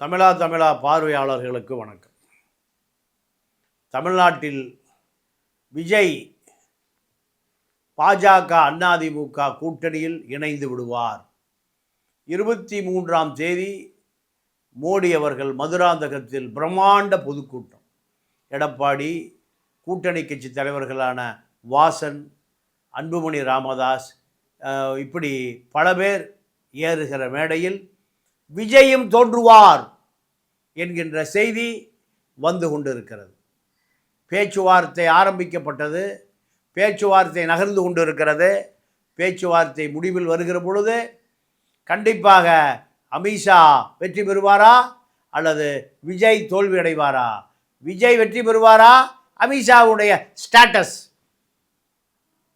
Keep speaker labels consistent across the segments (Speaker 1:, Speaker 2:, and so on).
Speaker 1: தமிழா பார்வையாளர்களுக்கு வணக்கம். தமிழ்நாட்டில் விஜய் பாஜக அதிமுக கூட்டணியில் இணைந்து விடுவார். 23ஆம் தேதி மோடி அவர்கள் மதுராந்தகத்தில் பிரம்மாண்ட பொதுக்கூட்டம். எடப்பாடி, கூட்டணி கட்சி தலைவர்களான வாசன், அன்புமணி ராமதாஸ், இப்படி பல பேர் ஏறுகிற மேடையில் விஜயும் தோன்றுவார் என்கின்ற செய்தி வந்து கொண்டிருக்கிறது. பேச்சுவார்த்தை ஆரம்பிக்கப்பட்டது, பேச்சுவார்த்தை நகர்ந்து கொண்டிருக்கிறது. பேச்சுவார்த்தை முடிவில் வருகிற பொழுது கண்டிப்பாக அமித்ஷா வெற்றி பெறுவாரா அல்லது விஜய் தோல்வி அடைவாரா? விஜய் வெற்றி பெறுவாரா? அமித்ஷாவுடைய ஸ்டேட்டஸ்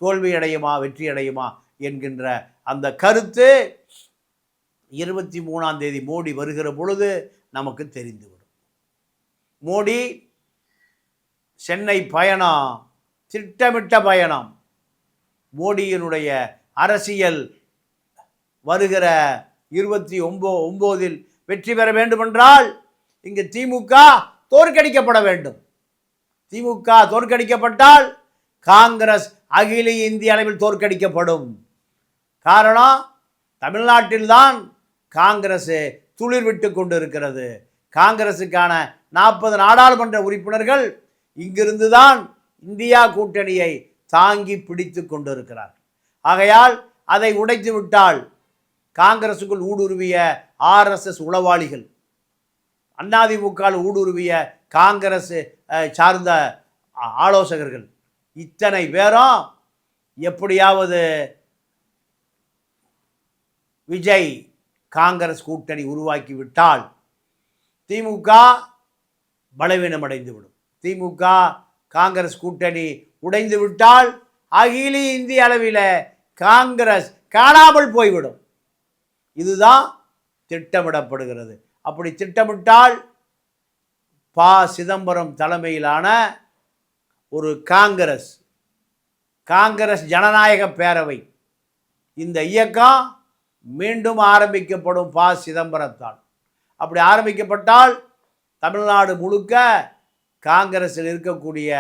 Speaker 1: தோல்வி அடையுமா வெற்றி அடையுமா என்கின்ற அந்த கருத்து 23ஆம் தேதி மோடி வருகிற பொழுது நமக்கு தெரிந்துவிடும். மோடி சென்னை பயணம் திட்டமிட்ட பயணம். மோடியினுடைய அரசியல் வருகிற 29இல் வெற்றி பெற வேண்டுமென்றால் இங்கு திமுக தோற்கடிக்கப்பட வேண்டும். திமுக தோற்கடிக்கப்பட்டால் காங்கிரஸ் அகில இந்திய அளவில் தோற்கடிக்கப்படும். காரணம், தமிழ்நாட்டில்தான் காங்கிரஸ் துளிர் விட்டு கொண்டு இருக்கிறது. காங்கிரஸுக்கான 40 நாடாளுமன்ற உறுப்பினர்கள் இங்கிருந்து தான் இந்தியா கூட்டணியை தாங்கி பிடித்து கொண்டிருக்கிறார். ஆகையால் அதை உடைத்து விட்டால் காங்கிரஸுக்குள் ஊடுருவிய RSS உளவாளிகள், அதிமுக ஊடுருவிய காங்கிரஸ் சார்ந்த ஆலோசகர்கள், இத்தனை பேரும் எப்படியாவது விஜய் காங்கிரஸ் கூட்டணி உருவாக்கிவிட்டால் திமுக பலவீனமடைந்துவிடும். திமுக காங்கிரஸ் கூட்டணி உடைந்து விட்டால் அகில இந்திய அளவில் காங்கிரஸ் காணாமல் போய்விடும். இதுதான் திட்டமிடப்படுகிறது. அப்படி திட்டமிட்டால் சிதம்பரம் தலைமையிலான ஒரு காங்கிரஸ் ஜனநாயக பேரவை, இந்த இயக்கம் மீண்டும் ஆரம்பிக்கப்படும் சிதம்பரத்தால். அப்படி ஆரம்பிக்கப்பட்டால் தமிழ்நாடு முழுக்க காங்கிரஸில் இருக்கக்கூடிய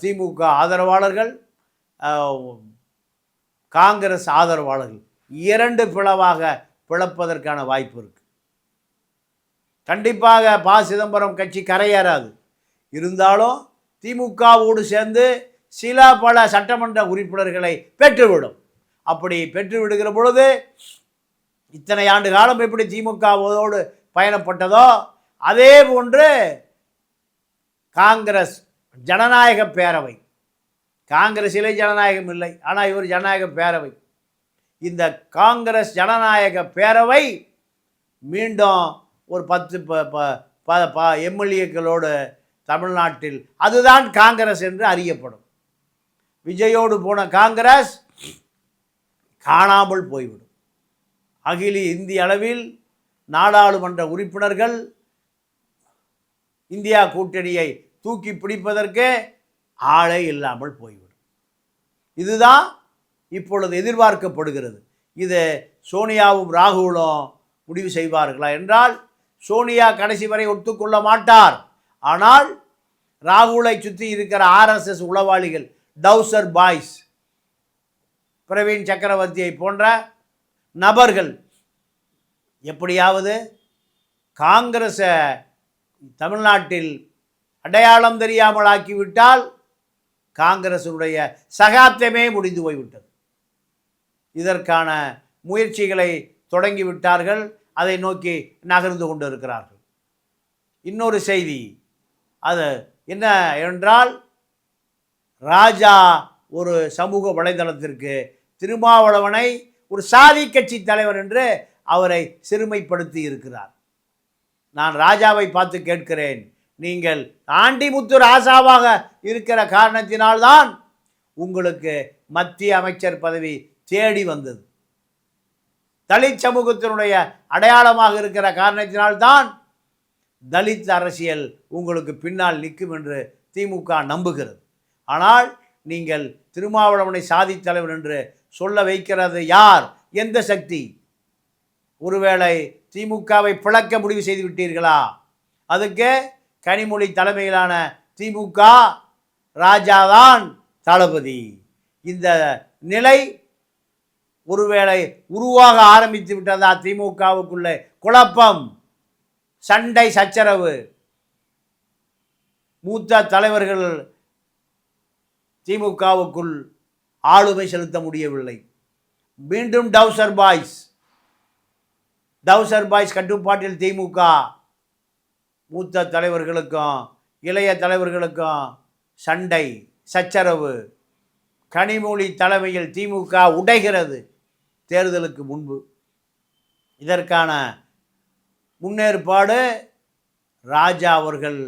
Speaker 1: திமுக ஆதரவாளர்கள், காங்கிரஸ் ஆதரவாளர்கள் 2 பிளவாக பிளப்பதற்கான வாய்ப்பு இருக்கு. கண்டிப்பாக சிதம்பரம் கட்சி கரையேறாது. இருந்தாலும் திமுகவோடு சேர்ந்து பல சட்டமன்ற உறுப்பினர்களை பெற்றுவிடும். அப்படி பெற்று விடுகிற பொழுது இத்தனை ஆண்டு காலம் எப்படி திமுகவோடு பயணப்பட்டதோ அதே போன்று காங்கிரஸ் ஜனநாயக பேரவை, காங்கிரஸிலே ஜனநாயகம் இல்லை, ஆனால் இவர் ஜனநாயக பேரவை, இந்த காங்கிரஸ் ஜனநாயக பேரவை மீண்டும் ஒரு 10 எம்எல்ஏக்களோடு தமிழ்நாட்டில் அதுதான் காங்கிரஸ் என்று அறியப்படும். விஜயோடு போன காங்கிரஸ் காணாமல் போய்விடும். அகில இந்திய அளவில் நாடாளுமன்ற உறுப்பினர்கள் இந்தியா கூட்டணியை தூக்கி பிடிப்பதற்கு ஆளே இல்லாமல் போய்விடும். இதுதான் இப்பொழுது எதிர்பார்க்கப்படுகிறது. இது சோனியாவும் ராகுலும் முடிவு செய்வார்களா என்றால் சோனியா கடைசி வரை ஒத்துக்கொள்ள மாட்டார். ஆனால் ராகுலை சுற்றி இருக்கிற RSS உளவாளிகள், டவுசர் பாய்ஸ், பிரவீன் சக்கரவர்த்தியை போன்ற நபர்கள் எப்படியாவது காங்கிரஸை தமிழ்நாட்டில் அடையாளம் தெரியாமல் ஆக்கிவிட்டால் காங்கிரஸுடைய சகாப்தமே முடிந்து போய்விட்டது. இதற்கான முயற்சிகளை தொடங்கிவிட்டார்கள். அதை நோக்கி நகர்ந்து கொண்டு இருக்கிறார்கள். இன்னொரு செய்தி அது என்ன என்றால், ராஜா ஒரு சமூக வலைதளத்திற்கு திருமாவளவனை ஒரு சாதி கட்சி தலைவர் என்று அவரை சிறுமைப்படுத்தி இருக்கிறார். நான் ராஜாவை பார்த்து கேட்கிறேன், நீங்கள் ஆண்டிமுத்து ராசாவாக இருக்கிற காரணத்தினால்தான் உங்களுக்கு மத்திய அமைச்சர் பதவி தேடி வந்தது. தலித் சமூகத்தினுடைய அடையாளமாக இருக்கிற காரணத்தினால்தான் தலித் அரசியல் உங்களுக்கு பின்னால் நிற்கும் என்று திமுக நம்புகிறது. ஆனால் நீங்கள் திருமாவளவனை சாதி தலைவர் என்று சொல்ல வைக்கிறது யார்? எந்த சக்தி? ஒருவேளை திமுகவை பிளக்க முடிவு செய்து விட்டீர்களா? அதுக்கு கனிமொழி தலைமையிலான திமுக ராஜாதான் தளபதி. இந்த நிலை ஒருவேளை உருவாக ஆரம்பித்து விட்டதா? திமுகவுக்குள்ளே குழப்பம், சண்டை, சச்சரவு. மூத்த தலைவர்கள் திமுகவுக்குள் ஆளுமை செலுத்த முடியவில்லை. மீண்டும் டவுசர் பாய்ஸ் கட்டுப்பாட்டில் திமுக. மூத்த தலைவர்களுக்கும் இளைய தலைவர்களுக்கும் சண்டை, சச்சரவு. கனிமொழி தலைமையில் திமுக உடைகிறது தேர்தலுக்கு முன்பு. இதற்கான முன்னேற்பாடு ராஜா அவர்கள்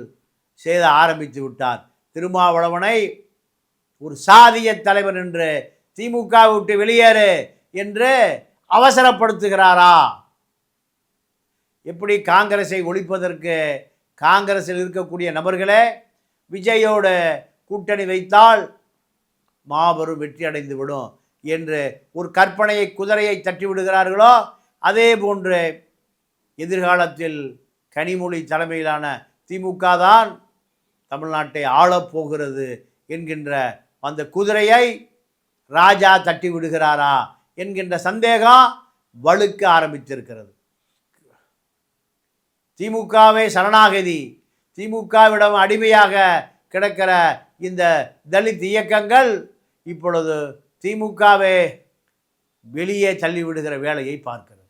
Speaker 1: செய்த ஆரம்பித்து விட்டார். திருமாவளவனை ஒரு சாதிய தலைவர் என்று திமுக விட்டு வெளியேறு என்று அவசரப்படுத்துகிறாரா? எப்படி காங்கிரஸை ஒழிப்பதற்கு காங்கிரஸில் இருக்கக்கூடிய நபர்களே விஜயோடு கூட்டணி வைத்தால் மாபெரும் வெற்றி அடைந்து விடும் என்று ஒரு கற்பனையை, குதிரையை தட்டி விடுகிறார்களோ, அதே போன்று எதிர்காலத்தில் கனிமொழி தலைமையிலான திமுக தான் தமிழ்நாட்டை ஆளப்போகிறது என்கின்ற அந்த குதிரையை ராஜா தட்டி விடுகிறாரா என்கின்ற சந்தேகம் வலுக்க ஆரம்பித்திருக்கிறது. திமுகவே சரணாகதி, திமுகவிடம் அடிமையாக கிடக்கிற இந்த தலித் இயக்கங்கள் இப்பொழுது திமுகவே வெளியே தள்ளிவிடுகிற வேலையை பார்க்கிறது.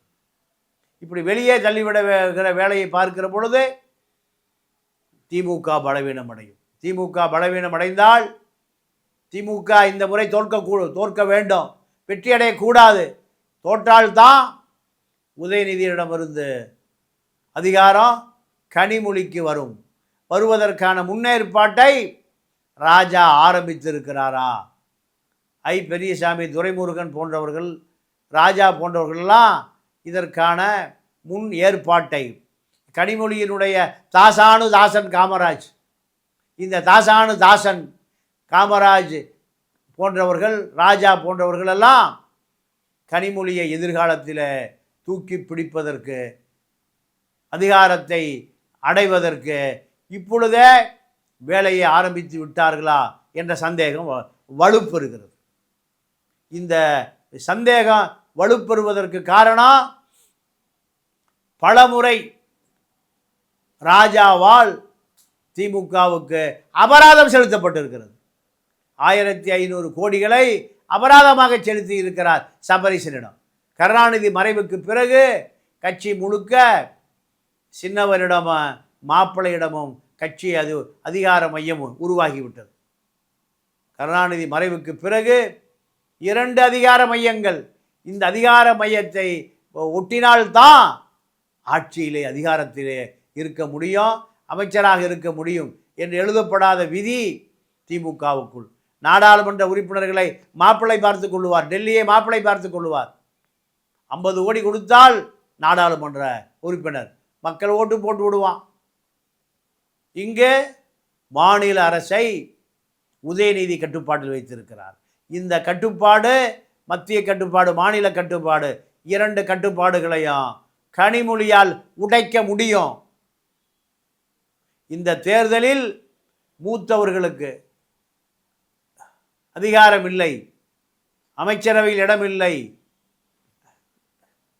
Speaker 1: இப்படி வெளியே தள்ளிவிடுகிற வேலையை பார்க்கிற பொழுது திமுக பலவீனம் அடையும். திமுக பலவீனம் அடைந்தால் திமுக இந்த முறை தோற்க வேண்டும், வெற்றி அடையக்கூடாது. தோற்றால்தான் உதயநிதியிடமிருந்து அதிகாரம் கனிமொழிக்கு வரும். வருவதற்கான முன்னேற்பாட்டை ராஜா ஆரம்பித்திருக்கிறாரா? பெரியசாமி, துரைமுருகன் போன்றவர்கள், ராஜா போன்றவர்களெல்லாம் இதற்கான முன் ஏற்பாட்டை, கனிமொழியினுடைய தாசன் காமராஜ், இந்த தாசன் காமராஜ் போன்றவர்கள், ராஜா போன்றவர்களெல்லாம் கனிமொழியை எதிர்காலத்தில் தூக்கி பிடிப்பதற்கு, அதிகாரத்தை அடைவதற்கு இப்பொழுதே வேலையை ஆரம்பித்து விட்டார்களா என்ற சந்தேகம் வலுப்பெறுகிறது. இந்த சந்தேகம் வலுப்பெறுவதற்கு காரணம் பலமுறை ராஜாவால் திமுகவுக்கு அபராதம் செலுத்தப்பட்டிருக்கிறது. 1500 கோடிகளை அபராதமாக செலுத்தி இருக்கிறார் சபரீசனிடம். கருணாநிதி மறைவுக்கு பிறகு கட்சி முழுக்க சின்னவரிடமும் மாப்பிள்ளையிடமும் கட்சி அதிகார மையமும் உருவாகிவிட்டது. கருணாநிதி மறைவுக்கு பிறகு 2 அதிகார மையங்கள். இந்த அதிகார மையத்தை ஒட்டினால்தான் ஆட்சியிலே, அதிகாரத்திலே இருக்க முடியும், அமைச்சராக இருக்க முடியும் என்று எழுதப்படாத விதி திமுகவுக்குள். நாடாளுமன்ற உறுப்பினர்களை மாப்பிள்ளை பார்த்து கொள்ளுவார், டெல்லியை மாப்பிள்ளை பார்த்து கொள்ளுவார். 50 கோடி கொடுத்தால் நாடாளுமன்ற உறுப்பினர், மக்கள் ஓட்டு போட்டு விடுவான். இங்கே மாநில அரசை உதயநிதி கட்டுப்பாட்டில் வைத்திருக்கிறார். இந்த கட்டுப்பாடு, மத்திய கட்டுப்பாடு, மாநில கட்டுப்பாடு, 2 கட்டுப்பாடுகளையும் கனிமொழியால் உடைக்க முடியும். இந்த தேர்தலில் மூத்தவர்களுக்கு அதிகாரம் இல்லை, அமைச்சரவையில் இடமில்லை,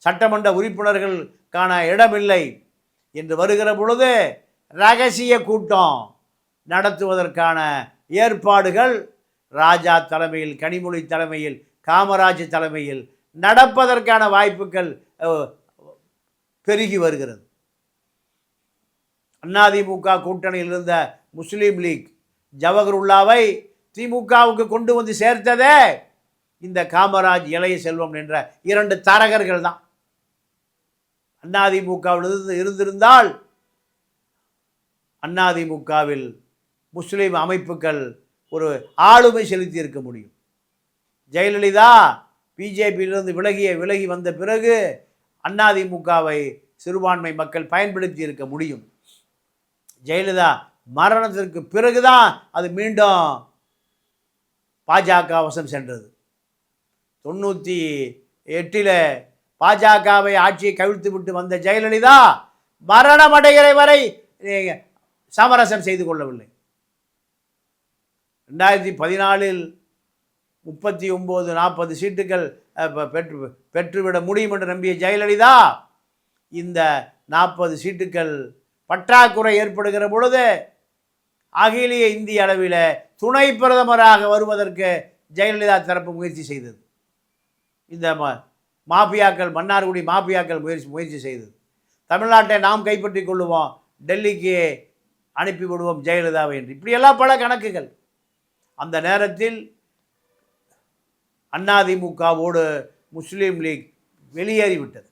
Speaker 1: சட்டமன்ற உறுப்பினர்களுக்கான இடமில்லை என்று வருகிற பொழுது ரகசிய கூட்டம் நடத்துவதற்கான ஏற்பாடுகள் ராஜா தலைமையில், கனிமொழி தலைமையில், காமராஜ் தலைமையில் நடப்பதற்கான வாய்ப்புகள் பெருகி வருகிறது. அதிமுக கூட்டணியில் இருந்த முஸ்லீம் லீக் ஜவஹருல்லாவை திமுகவுக்கு கொண்டு வந்து சேர்த்ததே இந்த காமராஜ், இளைய செல்வம் என்ற 2 தரகர்கள் தான். அதிமுகவில் இருந்திருந்தால் அதிமுகவில் முஸ்லீம் அமைப்புகள் ஒரு ஆளுமை செலுத்தி இருக்க முடியும். ஜெயலலிதா பிஜேபியிலிருந்து விலகி வந்த பிறகு அதிமுகவை சிறுபான்மை மக்கள் பயன்படுத்தி இருக்க முடியும். ஜெயலலிதா மரணத்திற்கு பிறகுதான் அது மீண்டும் பாஜக வசம் சென்றது. 98 பாஜகவை ஆட்சியை கவிழ்த்து விட்டு வந்த ஜெயலலிதா மரணமடைகிற வரை சமரசம் செய்து கொள்ளவில்லை. 2014 39-40 சீட்டுகள் பெற்றுவிட முடியும் என்று நம்பிய ஜெயலலிதா இந்த 40 சீட்டுகள் பற்றாக்குறை ஏற்படுகிற பொழுது அகில இந்திய அளவில் துணை பிரதமராக வருவதற்கு ஜெயலலிதா தரப்பு முயற்சி செய்தது. இந்த மாஃபியாக்கள், மன்னார்குடி மாஃபியாக்கள் முயற்சி செய்தது. தமிழ்நாட்டை நாம் கைப்பற்றி கொள்ளுவோம், டெல்லிக்கு அனுப்பிவிடுவோம் ஜெயலலிதாவை என்று, இப்படியெல்லாம் பல கணக்குகள். அந்த நேரத்தில் அதிமுகவோடு முஸ்லீம் லீக் வெளியேறிவிட்டது.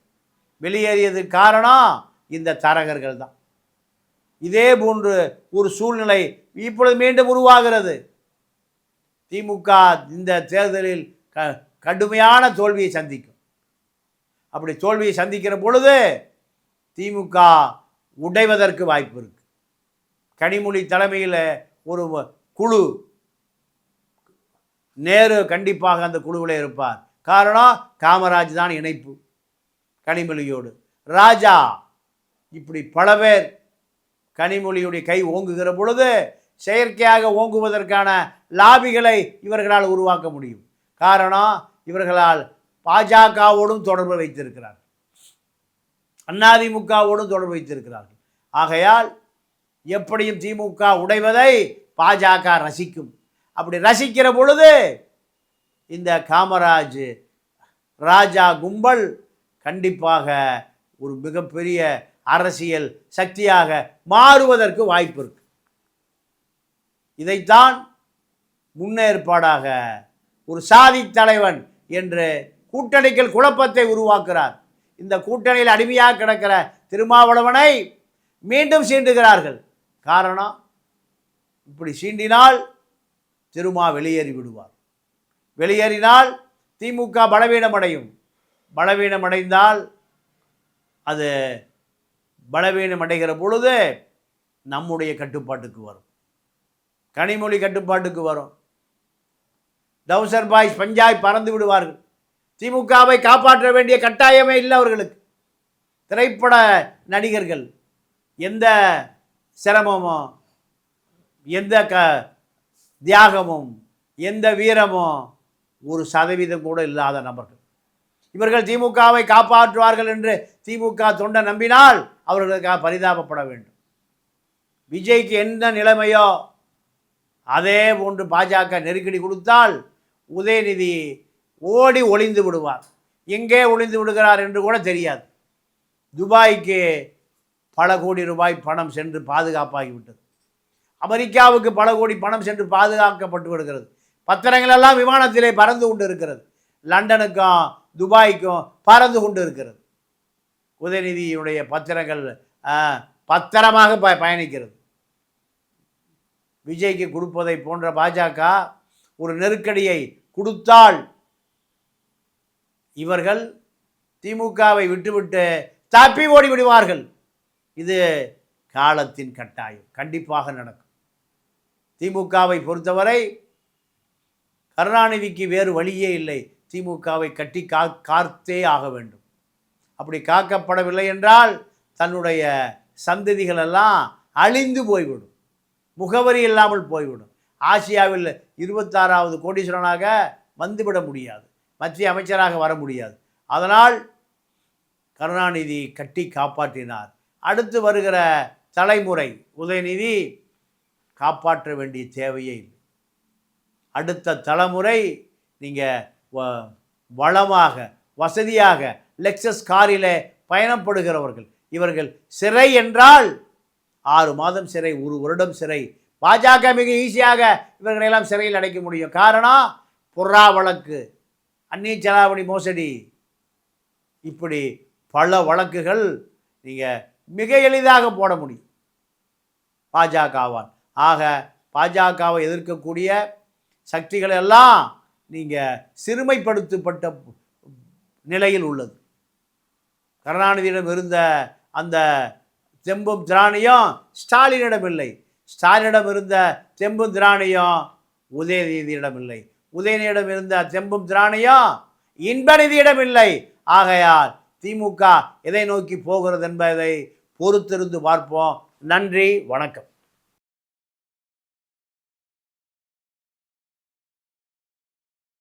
Speaker 1: வெளியேறியதுக்கு காரணம் இந்த தரகர்கள் தான். இதே போன்று ஒரு சூழ்நிலை இப்பொழுது மீண்டும் உருவாகிறது. திமுக இந்த தேர்தலில் கடுமையான தோல்வியை சந்திக்கும். அப்படி தோல்வியை சந்திக்கிற பொழுது திமுக உடைவதற்கு வாய்ப்பு இருக்கு. கனிமொழி தலைமையில் ஒரு குழு, நேரு கண்டிப்பாக அந்த குழுவில் இருப்பார். காரணம் காமராஜ் தான் இணைப்பு கனிமொழியோடு, ராஜா, இப்படி பல பேர் கனிமொழியுடைய கை ஓங்குகிற பொழுது செயற்கையாக ஓங்குவதற்கான லாபிகளை இவர்களால் உருவாக்க முடியும். காரணம், இவர்களால் பாஜகவோடும் தொடர்பு வைத்திருக்கிறார்கள், அதிமுகவோடும் தொடர்பு வைத்திருக்கிறார்கள். ஆகையால் எப்படியும் திமுக உடைவதை பாஜக ரசிக்கும். அப்படி ரசிக்கிற பொழுது இந்த காமராஜ் ராஜா கும்பல் கண்டிப்பாக ஒரு மிகப்பெரிய அரசியல் சக்தியாக மாறுவதற்கு வாய்ப்பு இருக்கு. இதைத்தான் முன்னேற்பாடாக ஒரு சாதி தலைவன் என்று கூட்டணிகள் குழப்பத்தை உருவாக்குறார். இந்த கூட்டணியில் அடிமையாக கிடக்கிற திருமாவளவனை மீண்டும் சீண்டுகிறார்கள். காரணம், இப்படி சீண்டினால் திருமா வெளியேறி விடுவார். வெளியேறினால் திமுக பலவீனமடையும். பலவீனமடைந்தால் அது பலவீனமடைகிற பொழுது நம்முடைய கட்டுப்பாட்டுக்கு வரும், கனிமொழி கட்டுப்பாட்டுக்கு வரும். டவுசர் பாய்ஸ் பஞ்சாய் பறந்து விடுவார்கள். திமுகவை காப்பாற்ற வேண்டிய கட்டாயமே இல்லை அவர்களுக்கு. திரைப்பட நடிகர்கள் எந்த சிரமமும், எந்த தியாகமும், எந்த வீரமும் 1% கூட இல்லாத நபர்கள். இவர்கள் திமுகவை காப்பாற்றுவார்கள் என்று திமுக தொண்டை நம்பினால் அவர்களுக்காக பரிதாபப்பட வேண்டும். விஜய்க்கு என்ன நிலைமையோ அதே போன்று பாஜக நெருக்கடி கொடுத்தால் உதயநிதி ஓடி ஒளிந்து விடுவார். எங்கே ஒளிந்து விடுகிறார் என்று கூட தெரியாது. துபாய்க்கு பல கோடி ரூபாய் பணம் சென்று பாதுகாப்பாகிவிட்டது. அமெரிக்காவுக்கு பல கோடி பணம் சென்று பாதுகாக்கப்பட்டு விடுகிறது. பத்திரங்கள் எல்லாம் விமானத்திலே பறந்து கொண்டு இருக்கிறது. லண்டனுக்கும் துபாய்க்கும் பறந்து கொண்டு இருக்கிறது. உதயநிதியுடைய பத்திரங்கள் பத்திரமாக பயணிக்கிறது. விஜய்க்கு கொடுப்பதை போன்ற பாஜக ஒரு நெருக்கடியை கொடுத்தால் இவர்கள் திமுகவை விட்டுவிட்டு தப்பி ஓடி விடுவார்கள். இது காலத்தின் கட்டாயம், கண்டிப்பாக நடக்கும். திமுகவை பொறுத்தவரை கருணாநிதிக்கு வேறு வழியே இல்லை. திமுகவை கட்டி காத்தே ஆக வேண்டும். அப்படி காக்கப்படவில்லை என்றால் தன்னுடைய சந்ததிகளெல்லாம் அழிந்து போய்விடும், முகவரி இல்லாமல் போய்விடும். ஆசியாவில் 26வது கோடீஸ்வரனாக வந்துவிட முடியாது, மத்திய அமைச்சராக வர முடியாது. அதனால் கருணாநிதி கட்டி காப்பாற்றினார். அடுத்து வருகிற தலைமுறை உதயநிதி காப்பாற்ற வேண்டிய தேவையே இல்லை. அடுத்த தலைமுறை நீங்கள் வளமாக வசதியாக லெக்சஸ் காரில் பயணப்படுகிறவர்கள். இவர்கள் சிறை என்றால் 6 மாதம் சிறை, 1 வருடம் சிறை. பாஜக மிக ஈஸியாக இவர்களெல்லாம் சிறையில் அடைக்க முடியும். காரணம், புறா வழக்கு, அந்நிய செலாவணி மோசடி, இப்படி பல வழக்குகள் நீங்கள் மிக எளிதாக போட முடியும் பாஜகவால். ஆக பாஜகவை எதிர்க்கக்கூடிய சக்திகள் எல்லாம் நீங்கள் சிறுமைப்படுத்தப்பட்ட நிலையில் உள்ளது. கருணாநிதியிடம் இருந்த அந்த தெம்பும் திராணியம் ஸ்டாலினிடம் இல்லை. ஸ்டாலினிடம் இருந்த தெம்பும் திராணியம் உதயநிதியிடம் இல்லை. உதயநிதியிடம் இருந்த தெம்பும் திராணியம் இன்பநிதியிடம் இல்லை. ஆகையால் திமுக எதை நோக்கி போகிறது என்பதை பொறுத்திருந்து பார்ப்போம். நன்றி, வணக்கம்.